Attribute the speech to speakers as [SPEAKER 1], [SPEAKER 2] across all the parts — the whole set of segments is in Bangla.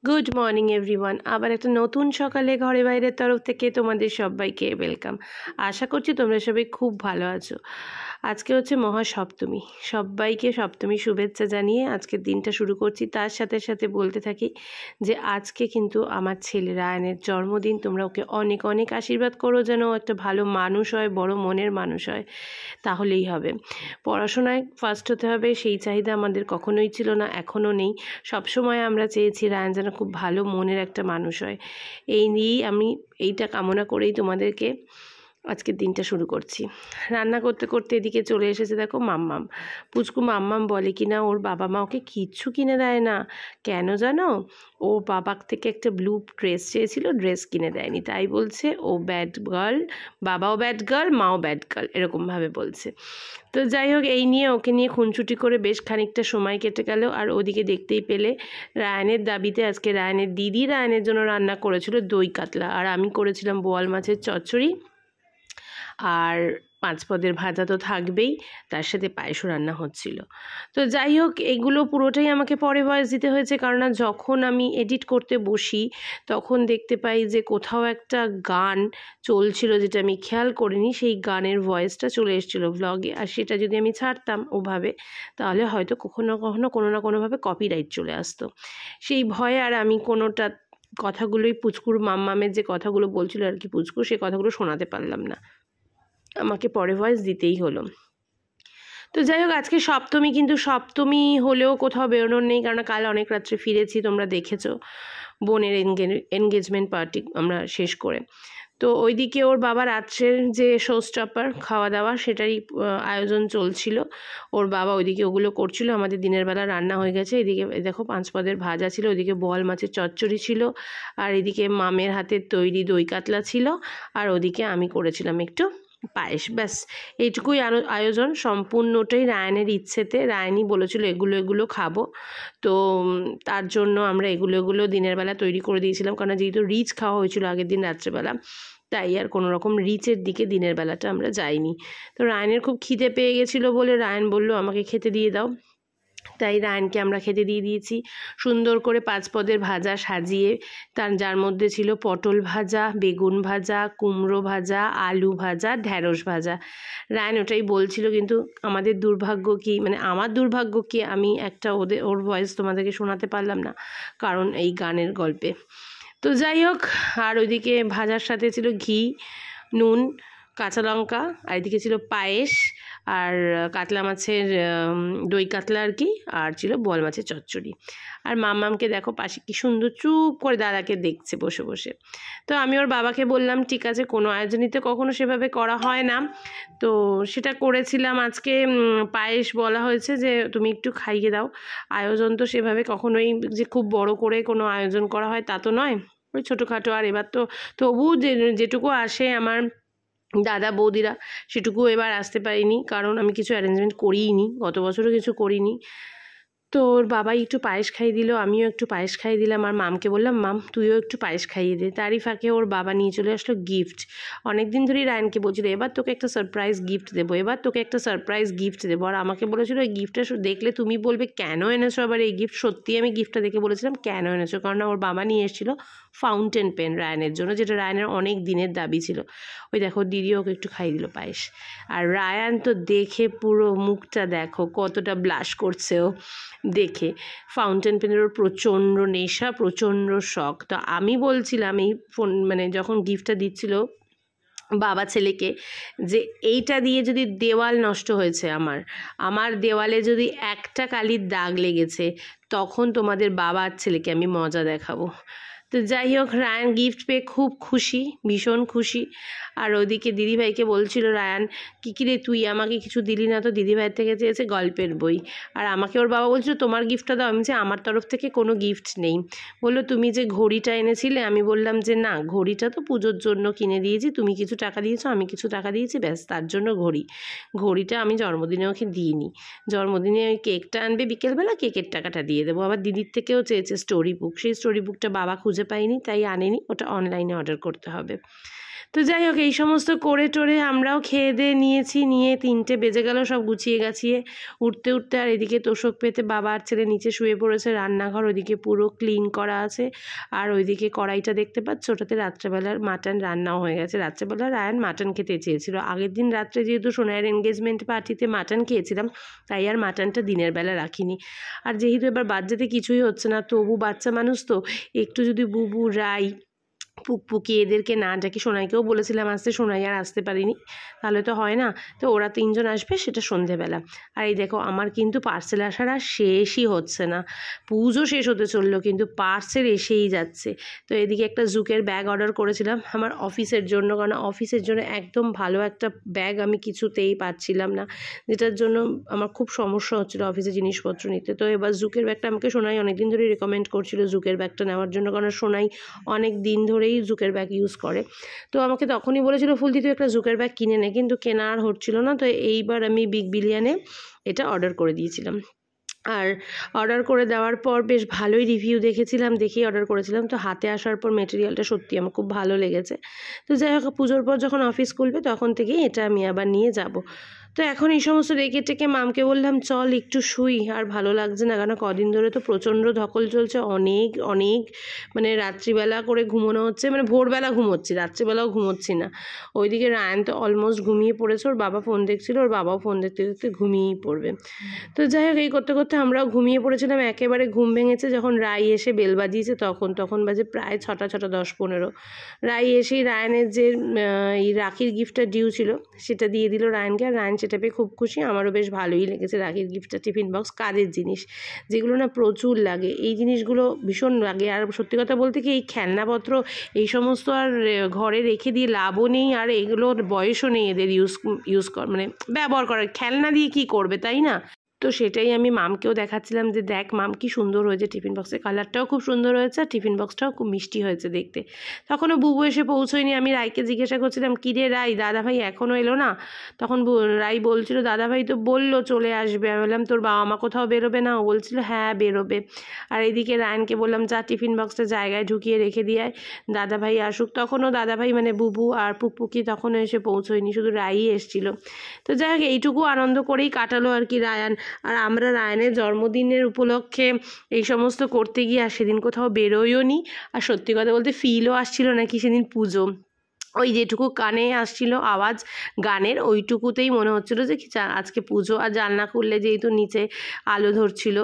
[SPEAKER 1] Good morning everyone. আবার একটা নতুন সকালে ঘরে বাইরের তরফ থেকে তোমাদের সবাইকে ওয়েলকাম। আশা করছি তোমরা সবাই খুব ভালো আছো। আজকে হচ্ছে মহাসপ্তমী, সবাইকে সপ্তমী শুভেচ্ছা জানিয়ে আজকের দিনটা শুরু করছি। তার সাথে সাথে বলতে থাকি যে আজকে কিন্তু আমার ছেলে রায়ানের জন্মদিন। তোমরা ওকে অনেক অনেক আশীর্বাদ করো যেন ও একটা ভালো মানুষ হয়, বড় মনের মানুষ হয়, তাহলেই হবে। পড়াশোনায় ফার্স্ট হতে হবে সেই চাহিদা আমাদের কখনোই ছিল না, এখনও নেই। সবসময় আমরা চেয়েছি রায়ান যেন খুব ভালো মনের একটা মানুষ হয়। এই নিয়েই আমি এইটা কামনা করেই তোমাদেরকে আজকের দিনটা শুরু করছি। রান্না করতে করতে এদিকে চলে এসেছে দেখো মাম্মাম। পুচকু মাম্মাম বলে কি না ওর বাবা মা ওকে কিচ্ছু কিনে দেয় না। কেন জানো? ও বাবার থেকে একটা ব্লু ড্রেস চেয়েছিল, ড্রেস কিনে দেয়নি, তাই বলছে ও ব্যাড গার্ল, বাবাও ব্যাড গার্ল, মাও ব্যাড গার্ল, এরকমভাবে বলছে। তো যাই হোক, এই নিয়ে ওকে নিয়ে খুনছুটি করে বেশ খানিকটা সময় কেটে গেল। আর ওদিকে দেখতেই পেলে রায়ানের দাবিতে আজকে রায়ানের দিদি রায়ানের জন্য রান্না করেছিল দই কাতলা, আর আমি করেছিলাম বোয়াল মাছের চচ্চড়ি, আর পাঁচপদের ভাজা তো থাকবেই, তার সাথে পায়েসও রান্না হচ্ছিল। তো যাই হোক, এগুলো পুরোটাই আমাকে পরে ভয়েস দিতে হয়েছে, কারণ যখন আমি এডিট করতে বসি তখন দেখতে পাই যে কোথাও একটা গান চলছিল যেটা আমি খেয়াল করিনি, সেই গানের ভয়েসটা চলে এসেছিলো ব্লগে। আর সেটা যদি আমি ছাড়তাম ওভাবে, তাহলে হয়তো কখনো কখনো কোনো না কোনোভাবে কপিরাইট চলে আসতো। সেই ভয়ে আর আমি কোনোটা কথাগুলোই পুচকুর মাম্মামের যে কথাগুলো বলছিল আর কি পুচকু, সে কথাগুলো শোনাতে পারলাম না, আমাকে পরে ভয়েস দিতেই হলো। তো যাই হোক, আজকে সপ্তমী, কিন্তু সপ্তমী হলেও কোথাও বেরোনোর নেই, কারণ কাল অনেক রাত্রে ফিরেছি, তোমরা দেখেছো বোনের এনগেজমেন্ট পার্টি আমরা শেষ করে। তো ওইদিকে ওর বাবা রাত্রের যে শো স্টপার খাওয়া দাওয়া সেটারই আয়োজন চলছিল। ওর বাবা ওইদিকে ওগুলো করছিল, আমাদের দিনের বেলা রান্না হয়ে গেছে। এদিকে দেখো পাঁচপদের ভাজা ছিল, ওইদিকে বোয়াল মাছের চচ্চড়ি ছিল, আর এদিকে মামের হাতের তৈরি দই কাতলা ছিল, আর ওদিকে আমি করেছিলাম একটু পায়েস। ব্যাস এইটুকুই আয়োজন, সম্পূর্ণটাই রায়ানের ইচ্ছেতে। রায়ানই বলেছিল এগুলো এগুলো খাবো, তো তার জন্য আমরা এগুলো দিনের বেলা তৈরি করে দিয়েছিলাম, কারণ যেহেতু রিচ খাওয়া হয়েছিল আগের দিন রাত্রেবেলা, তাই আর কোনো রকম রিচের দিকে দিনের বেলাটা আমরা যাইনি। তো রায়ানের খুব খিদে পেয়ে গেছিলো বলে রায়ান বললো আমাকে খেতে দিয়ে দাও, তাই রায়ানকে আমরা খেতে দিয়ে দিয়েছি। সুন্দর করে পাঁচপদের ভাজা সাজিয়ে, যার মধ্যে ছিল পটল ভাজা, বেগুন ভাজা, কুমড়ো ভাজা, আলু ভাজা, ঢ্যাঁড়স ভাজা। রায়ান ওটাই বলছিল, কিন্তু আমাদের দুর্ভাগ্য কি, মানে আমার দুর্ভাগ্য কি, আমি একটা ওর ভয়েস তোমাদেরকে শোনাতে পারলাম না, কারণ এই গানের গল্পে। তো যাই হোক, আর ওইদিকে ভাজার সাথে ছিল ঘি, নুন, কাঁচা লঙ্কা, আর এদিকে ছিল পায়েস, আর কাতলা মাছের দই কাতলা আর কি, আর ছিল বোয়াল মাছের চচ্চড়ি। আর মাম্মামকে দেখো পাশে কি সুন্দর চুপ করে দাদাকে দেখছে বসে বসে। তো আমি ওর বাবাকে বললাম ঠিক আছে, কোনো আয়োজনই তো কখনো সেভাবে করা হয় না, তো সেটা করেছিলাম আজকে। পায়েস বলা হয়েছে যে তুমি একটু খাইয়ে দাও। আয়োজন তো সেভাবে কখনোই যে খুব বড় করে কোনো আয়োজন করা হয় তা তো নয়, ওই ছোটোখাটো। আর এবার তো তবু যেটুকু আসে আমার দাদা বৌদিরা, সেটুকু এবার আসতে পারিনি, কারণ আমি কিছু অ্যারেঞ্জমেন্ট করিইনি, গত বছরও কিছু করিনি। তো ওর বাবাই একটু পায়েস খাইয়ে দিল, আমিও একটু পায়েস খাইয়ে দিলাম, আর মামকে বললাম মাম তুইও একটু পায়েস খাইয়ে দে। তারই ফাঁকে ওর বাবা নিয়ে চলে আসলো গিফট। অনেক দিন ধরেই রায়ানকে বলছিল এবার তোকে একটা সারপ্রাইজ গিফট দেবো, এবার তোকে একটা সারপ্রাইজ গিফট দেবো। আর আমাকে বলেছিল এই গিফটটা দেখলে তুমি বলবে কেন এনেছো আবার এই গিফট। সত্যি আমি গিফটটা দেখে বলেছিলাম কেন এনেছো, কারণ ওর বাবা নিয়ে এসেছিলো ফাউন্টেন পেন রায়ানের জন্য, যেটা রায়ানের অনেক দিনের দাবি ছিল। ওই দেখো দিদি ওকে একটু খাইয়ে দিল পায়েস। আর রায়ান তো দেখে পুরো মুখটা দেখো কতটা ব্লাশ করছে ও দেখে। ফাউন্টেন পেনের ওর প্রচণ্ড নেশা, প্রচণ্ড শখ। তো আমি বলছিলাম এই মানে যখন গিফটটা দিচ্ছিল বাবা ছেলেকে, যে এইটা দিয়ে যদি দেওয়াল নষ্ট হয়েছে, আমার দেওয়ালে যদি একটা কালির দাগ লেগেছে, তখন তোমাদের বাবা আর ছেলেকে আমি মজা দেখাবো। তো যাই হোক, রায়ান গিফট পেয়ে খুব খুশি, ভীষণ খুশি। আর ওদিকে দিদিভাইকে বলছিল রায়ান কী রে তুই আমাকে কিছু দিলি না, তো দিদিভাইয়ের থেকে চেয়েছে গল্পের বই। আর আমাকে ওর বাবা বলছিল তোমার গিফটটা দাও। আমি যে আমার তরফ থেকে কোনো গিফট নেই। বললো তুমি যে ঘড়িটা এনেছিলে, আমি বললাম যে না, ঘড়িটা তো পুজোর জন্য কিনে দিয়েছি, তুমি কিছু টাকা দিয়েছো, আমি কিছু টাকা দিয়েছি, ব্যাস তার জন্য ঘড়িটা আমি জন্মদিনে ওকে দিইনি। জন্মদিনে ওই কেকটা আনবে বিকেলবেলা, কেকের টাকাটা দিয়ে দেবো। আবার দিদির থেকেও চেয়েছে স্টোরি বুক, সেই স্টোরি বুকটা বাবা খুঁজে পাইনি, তাই আনেনি, ওটা অনলাইনে অর্ডার করতে হবে। তো যাই হোক এই সমস্ত করে টোরে আমরাও খেয়ে দিয়ে নিয়েছি, নিয়ে 3টে বেজে গেল সব গুছিয়ে গাছিয়ে উঠতে উঠতে। আর এদিকে তোষক পেতে বাবা আর ছেলে নিচে শুয়ে পড়েছে, রান্নাঘর ওইদিকে পুরো ক্লিন করা আছে। আর ওইদিকে কড়াইটা দেখতে পাচ্ছ, ওটাতে রাত্রেবেলার মাটন রান্নাও হয়ে গেছে। রাত্রেবেলা রায়ান মাটন খেতে চেয়েছিল, আগের দিন রাত্রে যেহেতু সোনাইয়ের এনগেজমেন্ট পার্টিতে মাটন খেয়েছিলাম তাই আর মাটনটা দিনের বেলা রাখিনি। আর যেহেতু এবার বাচ্চাতে কিছুই হচ্ছে না, তবু বাচ্চা মানুষ তো একটু যদি বুবু, রাই, পুকপুকি এদেরকে না ডাকি, সোনাইকেও বলেছিলাম আসতে, সোনাই আর আসতে পারিনি, তাহলে তো হয় না। তো ওরা 3জন আসবে, সেটা সন্ধেবেলা। আর এই দেখো আমার কিন্তু পার্সেল আসার আর শেষই হচ্ছে না, পুজো শেষ হতে চললো কিন্তু পার্সেল এসেই যাচ্ছে। তো এদিকে একটা জুকের ব্যাগ অর্ডার করেছিলাম আমার অফিসের জন্য, কারণ অফিসের জন্য একদম ভালো একটা ব্যাগ আমি কিছুতেই পাচ্ছিলাম না, যেটার জন্য আমার খুব সমস্যা হচ্ছিলো অফিসে জিনিসপত্র নিতে। তো এবার জুকের ব্যাগটা আমাকে সোনাই অনেকদিন ধরে রেকমেন্ড করছিল জুকের ব্যাগটা নেওয়ার জন্য, কারণ সোনাই অনেক দিন ধরেই জুকের ব্যাগ ইউজ করে। তো আমাকে তখনই বলেছিল ফুলদি তুই একটা জুকের ব্যাগ কিনে নে, কিন্তু কেনা আর হচ্ছিল না। তো এইবার আমি বিগ বিলিয়নে এটা অর্ডার করে দিয়েছিলাম। আর অর্ডার করে দেওয়ার পর বেশ ভালোই রিভিউ দেখেছিলাম, দেখেই অর্ডার করেছিলাম। তো হাতে আসার পর মেটেরিয়ালটা সত্যি আমার খুব ভালো লেগেছে। তো যাই হোক পুজোর পর যখন অফিস খুলবে তখন থেকেই এটা আমি আবার নিয়ে যাব। তো এখন এই সমস্ত রেখে টেকে মামকে বললাম চল একটু শুই, আর ভালো লাগছে না, কারণ কদিন ধরে তো প্রচণ্ড ধকল চলছে, অনেক অনেক মানে রাত্রিবেলা করে ঘুমোনো হচ্ছে, মানে ভোরবেলা ঘুমোচ্ছি, রাত্রিবেলাও ঘুমোচ্ছি না। ওইদিকে রায়ান তো অলমোস্ট ঘুমিয়ে পড়েছে, ওর বাবা ফোন দেখছিল, ওর বাবাও ফোন দেখতে দেখতে ঘুমিয়েই পড়বে। তো যাই হোক এই করতে করতে আমরাও ঘুমিয়ে পড়েছিলাম, একেবারে ঘুম ভেঙেছে যখন রাই এসে বেল বাজিয়েছে, তখন বাজে প্রায় 6টা 10-15। রাই এসেই রায়ানের যে এই রাখির গিফটটা ডিউ ছিল সেটা দিয়ে দিল রায়ানকে, আর রায়ান সেটা পেয়ে খুব খুশি। আমারও বেশ ভালোই লেগেছে রাখির গিফটটা, টিফিন বক্স, কাজের জিনিস যেগুলো না প্রচুর লাগে, এই জিনিসগুলো ভীষণ লাগে। আর সত্যি কথা বলতে কি এই খেলনাপত্র এই সমস্ত আর ঘরে রেখে দিয়ে লাভও নেই, আর এগুলোর বয়সও নেই এদের ইউজ মানে ব্যবহার করার, খেলনা দিয়ে কি করবে তাই না। তো সেটাই আমি মামকেও দেখাচ্ছিলাম যে দেখ মাম কি সুন্দর হয়েছে, টিফিন বক্সের কালারটাও খুব সুন্দর হয়েছে, আর টিফিন বক্সটাও খুব মিষ্টি হয়েছে দেখতে। তখনও বুবু এসে পৌঁছয়নি, আমি রাইকে জিজ্ঞাসা করছিলাম কী রে রাই, দাদাভাই এখনও এলো না? তখন রাই বলছিল দাদাভাই তো বললো চলে আসবে। আমি বললাম তোর বাবা মা কোথাও বেরোবে না? ও বলছিল হ্যাঁ বেরোবে। আর এইদিকে রায়নকে বললাম যা টিফিন বক্সটা জায়গায় ঢুকিয়ে রেখে দিয়ে দাদাভাই আসুক। তখনও দাদাভাই মানে বুবু আর পুকপুকি তখনও এসে পৌঁছয়নি, শুধু রাই এসেছিল। তো যাই হোক এইটুকু আনন্দ করেই কাটালো আর কি রায়ান। আর আমরা রায়ানের জন্মদিনের উপলক্ষে এই সমস্ত করতে গিয়ে আর সেদিন কোথাও বেরোইও নি, আর সত্যি কথা বলতে ফিলও আসছিল না কি সেদিন পুজো। ওই যেটুকু কানে আসছিল আওয়াজ গানের, ওইটুকুতেই মনে হচ্ছিল যে কি আজকে পুজো। আর জানলা খুললে যেহেতু নিচে আলো ধরছিল,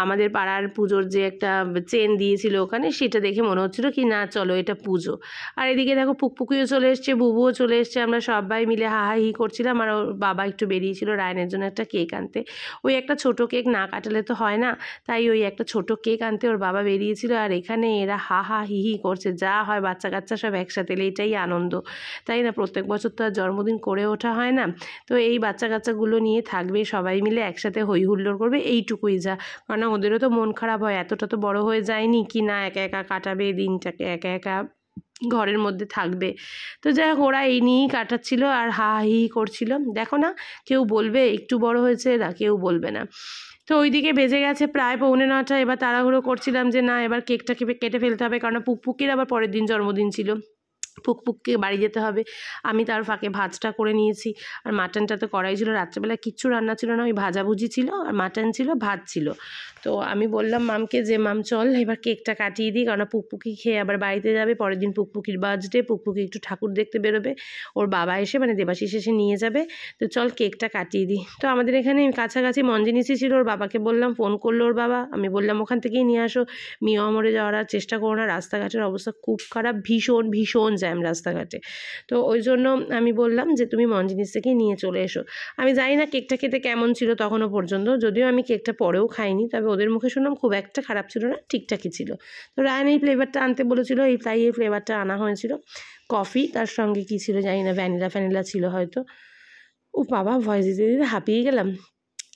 [SPEAKER 1] আমাদের পাড়ার পুজোর যে একটা চেন দিয়েছিল ওখানে, সেটা দেখে মনে হচ্ছিল কি না চলো এটা পুজো। আর এদিকে দেখো পুকপুকিও চলে এসছে, বুবুও চলে এসছে, আমরা সবাই মিলে হাহাহি করছিলাম। আর ওর বাবা একটু বেরিয়েছিল রায়নের জন্য একটা কেক আনতে, ওই একটা ছোট কেক না কাটালে তো হয় না, তাই ওই একটা ছোট কেক আনতে ওর বাবা বেরিয়েছিল। আর এখানে এরা হা হি করছে, যা হয় বাচ্চা কাচ্চা সব একসাথে, এটাই আনন্দ তাই না। প্রত্যেক বছর তো আর জন্মদিন করে ওঠা হয় না, তো এই বাচ্চা কাচ্চাগুলো নিয়ে থাকবে, সবাই মিলে একসাথে হই হুল্লোড় করবে, এইটুকুই যা। কারণ ওদেরও তো মন খারাপ হয়, এতটা তো বড় হয়ে যায়নি কি না একা একা কাটাবে দিনটাকে, একা একা ঘরের মধ্যে থাকবে। তো যাই হোক ওরা এই নিয়েই কাটাচ্ছিল আর হা হি করছিল। দেখো না কেউ বলবে একটু বড় হয়েছে, না কেউ বলবে না। তো ওইদিকে বেজে গেছে প্রায় 9:45। এবার তাড়াহুড়ো করছিলাম যে না এবার কেকটাকে কেটে ফেলতে হবে, কারণ পুকপুকির আবার পরের দিন জন্মদিন ছিল, পুকপুককে বাড়ি যেতে হবে। আমি তার ফাঁকে ভাতটা করে নিয়েছি, আর মাটনটা তো করাই ছিল, রাত্রেবেলা কিচ্ছু রান্না ছিল না, ওই ভাজাভুজি ছিল আর মাটন ছিল, ভাত ছিল। তো আমি বললাম মামকে যে মাম চল এবার কেকটা কাটিয়ে দিই, কারণ পুকপুকি খেয়ে আবার বাড়িতে যাবে, পরের দিন পুকপুকির বার্থডে, পুকপুকি একটু ঠাকুর দেখতে বেরোবে, ওর বাবা এসে মানে দেবাশিস এসে নিয়ে যাবে, তো চল কেকটা কাটিয়ে দিই। তো আমাদের এখানে কাছাকাছি মঞ্জিনিসি ছিল, ওর বাবাকে বললাম, ফোন করলো ওর বাবা, আমি বললাম ওখান থেকেই নিয়ে আসো, মিয়ামরে যাওয়ার চেষ্টা করো না, রাস্তাঘাটের অবস্থা খুব খারাপ, ভীষণ ভীষণ জ্যাম রাস্তাঘাটে। তো ওই জন্য আমি বললাম যে তুমি মঞ্জিনিস থেকেই নিয়ে চলে এসো। আমি জানি না কেকটা খেতে কেমন ছিল তখনও পর্যন্ত, যদিও আমি কেকটা পরেও খাইনি, তবে ওদের মুখে শুনলাম খুব একটা খারাপ ছিল না, ঠিকঠাকই ছিল। তো রায়ান এই ফ্লেভারটা আনতে বলেছিল, তাই এই ফ্লেভারটা আনা হয়েছিল। কফি তার সঙ্গে কী ছিল জানি না, ভ্যানিলা ছিল হয়তো। ও বাবা ভয়েস দিতে দিতে হাঁপিয়ে গেলাম।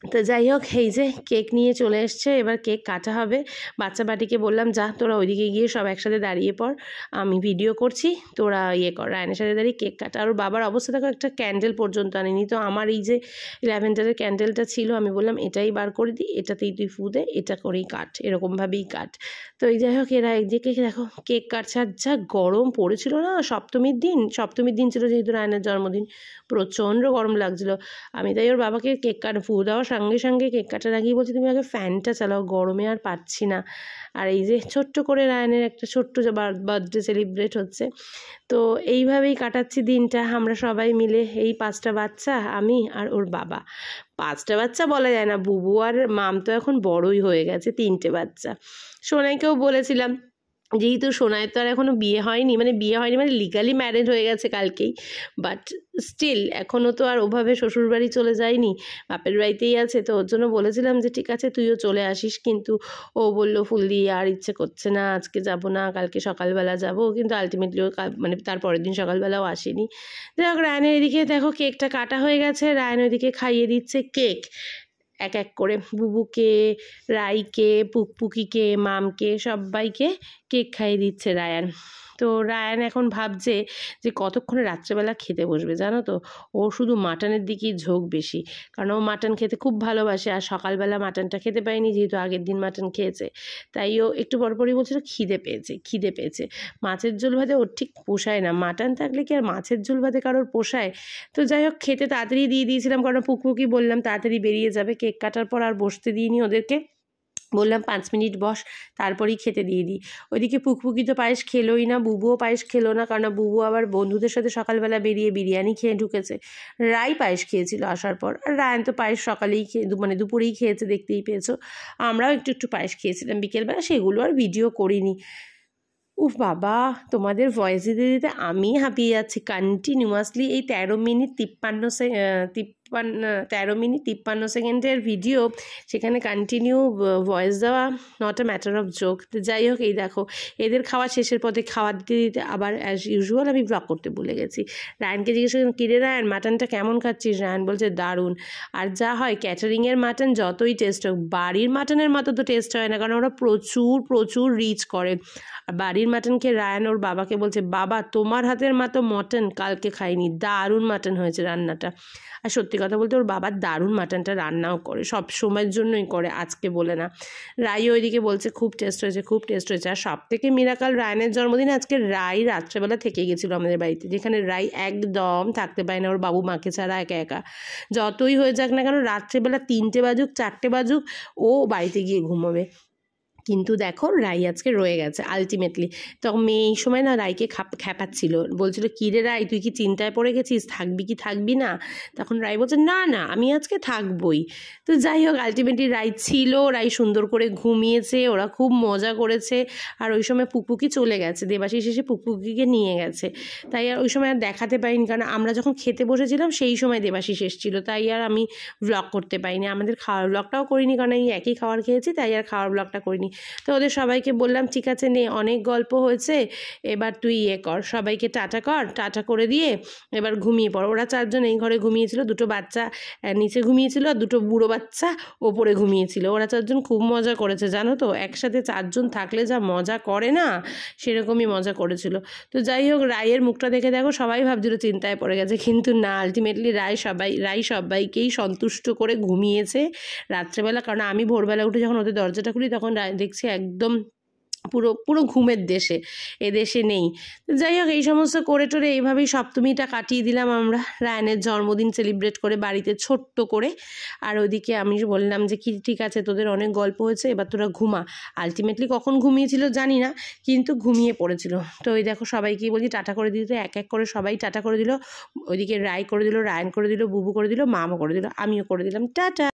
[SPEAKER 1] তো যাই হোক, এই যে কেক নিয়ে চলে এসছে, এবার কেক কাটা হবে। বাচ্চা বাটিকে বললাম যা তোরা ওইদিকে গিয়ে সব একসাথে দাঁড়িয়ে পড়, আমি ভিডিও করছি, তোরা ইয়ে কর, রায়নের সাথে দাঁড়িয়ে কেক কাটা। আর বাবার অবস্থা দেখো, একটা ক্যান্ডেল পর্যন্ত আনেনি। তো আমার এই যে ল্যাভেন্ডারের ক্যান্ডেলটা ছিল, আমি বললাম এটাই বার করে দিই, এটাতেই তুই ফু দে, এটা করেই কাট, এরকমভাবেই কাট। তো এই যাই হোক, এরা একদিকে দেখো কেক কাটছে। আর যা গরম পড়েছিল না সপ্তমীর দিন ছিল যেহেতু রায়নের জন্মদিন, প্রচণ্ড গরম লাগছিল। আমি তাই ওর বাবাকে কেক ফু দেওয়ার সঙ্গে সঙ্গে কেক কাটার আগেই বলছি তুমি আগে ফ্যানটা চালাও, গরমে আর পাচ্ছি না। আর এই যে ছোট্ট করে রায়নের একটা ছোট্ট বার্থডে সেলিব্রেট হচ্ছে। তো এইভাবেই কাটাচ্ছি দিনটা আমরা সবাই মিলে। এই 5টা বাচ্চা, আমি আর ওর বাবা। 5টা বাচ্চা বলা যায় না, বুবু আর মাম তো এখন বড়ই হয়ে গেছে, 3টে বাচ্চা। সোনাইকেও বলেছিলাম, যেহেতু সোনাইয়ের তো আর এখনও বিয়ে হয়নি মানে লিগালি ম্যারেড হয়ে গেছে কালকেই, বাট স্টিল এখনও তো আর ওভাবে শ্বশুরবাড়ি চলে যায়নি, বাপের বাড়িতেই আছে। তো ওর জন্য বলেছিলাম যে ঠিক আছে তুইও চলে আসিস, কিন্তু ও বললো ফুলদি আর ইচ্ছে করছে না, আজকে যাব না, কালকে সকালবেলা যাব। কিন্তু আলটিমেটলি ও মানে তার পরের দিন সকালবেলাও আসেনি। যাই হোক, রায়নের এদিকে দেখো কেকটা কাটা হয়ে গেছে, রায়ন ওইদিকে খাইয়ে দিচ্ছে কেক এক এক করে, বুবুকে, রাইকে, পুকপুকিকে, মামকে, সবাইকে কেক খাইয়ে দিচ্ছে রায়ান। তো রায়ান এখন ভাবছে যে কতক্ষণে রাত্রেবেলা খেতে বসবে, জানো তো। ও শুধু মাটনের দিকেই ঝোঁক বেশি, কারণ ও মাটন খেতে খুব ভালোবাসে। আর সকালবেলা মাটনটা খেতে পায়নি, যেহেতু আগের দিন মাটন খেয়েছে, তাই ও একটু পরপরই বলছিল খিদে পেয়েছে। মাছের ঝোল ভাতে ওর ঠিক পোষায় না, মাটন থাকলে কি আর মাছের ঝোল ভাতে কারোর পোষায়। তো যাই হোক, খেতে তাড়াতাড়ি দিয়ে দিয়েছিলাম, কারণ পুকপুকি বললাম তাড়াতাড়ি বেরিয়ে যাবে। কেক কাটার পর আর বসতে দিইনি ওদেরকে, বললাম 5 মিনিট বস, তারপরেই খেতে দিয়ে দিই। ওইদিকে পুকপুকি তো পায়েস খেলোই না, বুবুও পায়েস খেলো না, কারণ বুবু আবার বন্ধুদের সাথে সকালবেলা বেরিয়ে বিরিয়ানি খেয়ে ঢুকেছে। রাই পায়েস খেয়েছিল আসার পর, আর রায়ন তো পায়েস সকালেই দুপুরেই খেয়েছে, দেখতেই পেয়েছো। আমরাও একটু পায়েস খেয়েছিলাম বিকেলবেলা, সেগুলো আর ভিডিও করিনি। উফ বাবা, তোমাদের ভয়েস দিতে দিতে আমি হাঁপিয়ে যাচ্ছি কন্টিনিউয়াসলি। এই 13 মিনিট 53 সেকেন্ডের ভিডিও, সেখানে কন্টিনিউ ভয়েস দেওয়া not a matter of joke. যাই হোক, এই দেখো এদের খাওয়া শেষের পথে খাওয়া দিতে দিতে আবার অ্যাজ ইউজুয়াল আমি ব্লগ করতে ভুলে গেছি। রায়নকে জিজ্ঞেস করলাম, কিরে রায়ন মাটনটা কেমন খাচ্ছিস? রায়ন বলছে দারুণ। আর যা হয় ক্যাটারিংয়ের মাটন যতই টেস্ট হোক, বাড়ির মাটনের মতো তো টেস্ট হয় না, কারণ ওরা প্রচুর রিচ করে। আর বাড়ির মাটন খেয়ে রায়ন ওর বাবাকে বলছে, বাবা তোমার হাতের মতো মটন কালকে খাইনি, দারুণ মাটন হয়েছে রান্নাটা। আর সত্যি কথা বলতে ওর বাবা দারুণ মাটনটা রান্নাও করে, সব সময়ের জন্যই করে, আজকে বলে না। রাই ওইদিকে বলছে খুব টেস্ট হয়েছে। আর সব থেকে মিরাকাল, রায়নের জন্মদিন আজকে রাই রাত্রেবেলা থেকে গেছিলো আমাদের বাড়িতে, যেখানে রাই একদম থাকতে পারে না ওর বাবু মাকে ছাড়া একা একা। যতই হয়ে যাক না কেন, রাত্রেবেলা 3টে বাজুক 4টে বাজুক ও বাড়িতে গিয়ে ঘুমোবে। কিন্তু দেখো রাই আজকে রয়ে গেছে আলটিমেটলি। তখন মেয়ে এই সময় না রাইকে খ্যাপাচ্ছিল, বলছিল কী রে রাই তুই কি চিন্তায় পড়ে গেছিস, থাকবি কি থাকবি না? তখন রাই বলছে না আমি আজকে থাকবই। তো যাই হোক, আলটিমেটলি রাই ছিল, রাই সুন্দর করে ঘুমিয়েছে, ওরা খুব মজা করেছে। আর ওই সময় পুকপুকি চলে গেছে, দেবাশিস এসে পুকপুকিকে নিয়ে গেছে, তাই আর ওই সময় আর দেখাতে পারিনি, কারণ আমরা যখন খেতে বসেছিলাম সেই সময় দেবাশিস এসেছিল, তাই আর আমি ব্লগ করতে পারিনি। আমাদের খাওয়ার ব্লগটাও করিনি, কারণ এই একই খাবার খেয়েছি, তাই আর খাওয়ার ব্লগটা করিনি। তো ওদের সবাইকে বললাম ঠিক আছে নে, অনেক গল্প হয়েছে, এবার তুই কর, সবাইকে টাটা করে দিয়ে এবার ঘুমিয়ে পড়। ওরা 4জন এই ঘরে ঘুমিয়েছিল, 2টো বাচ্চা নিচে ঘুমিয়েছিল, আর 2টো বুড়ো বাচ্চা ওপরে ঘুমিয়েছিল। ওরা 4জন খুব মজা করেছে, জানো তো, একসাথে 4জন থাকলে যা মজা করে না, সেরকমই মজা করেছিল। তো যাই হোক, রায়ের মুখটা দেখে দেখো সবাই ভাবছিল চিন্তায় পড়ে গেছে, কিন্তু না, আলটিমেটলি রাই সবাইকেই সন্তুষ্ট করে ঘুমিয়েছে রাত্রেবেলা। কারণ আমি ভোরবেলা উঠে যখন ওদের দরজাটা খুলি, তখন দেখছি একদম পুরো ঘুমের দেশে, এদেশে নেই। যাই হোক, এই সমস্ত করে টোরে এইভাবেই সপ্তমীটা কাটিয়ে দিলাম আমরা, রায়নের জন্মদিন সেলিব্রেট করে বাড়িতে ছোট্ট করে। আর ওইদিকে আমি বললাম যে কি ঠিক আছে, তোদের অনেক গল্প হয়েছে, এবার তোরা ঘুমা। আলটিমেটলি কখন ঘুমিয়েছিল জানি না, কিন্তু ঘুমিয়ে পড়েছিল। তো ওই দেখো সবাইকেই বলছি টাটা করে দিতে, এক এক করে সবাই টাটা করে দিল। ওইদিকে রাই করে দিল, রায়ন করে দিল, বুবু করে দিল, মামও করে দিল, আমিও করে দিলাম টাটা।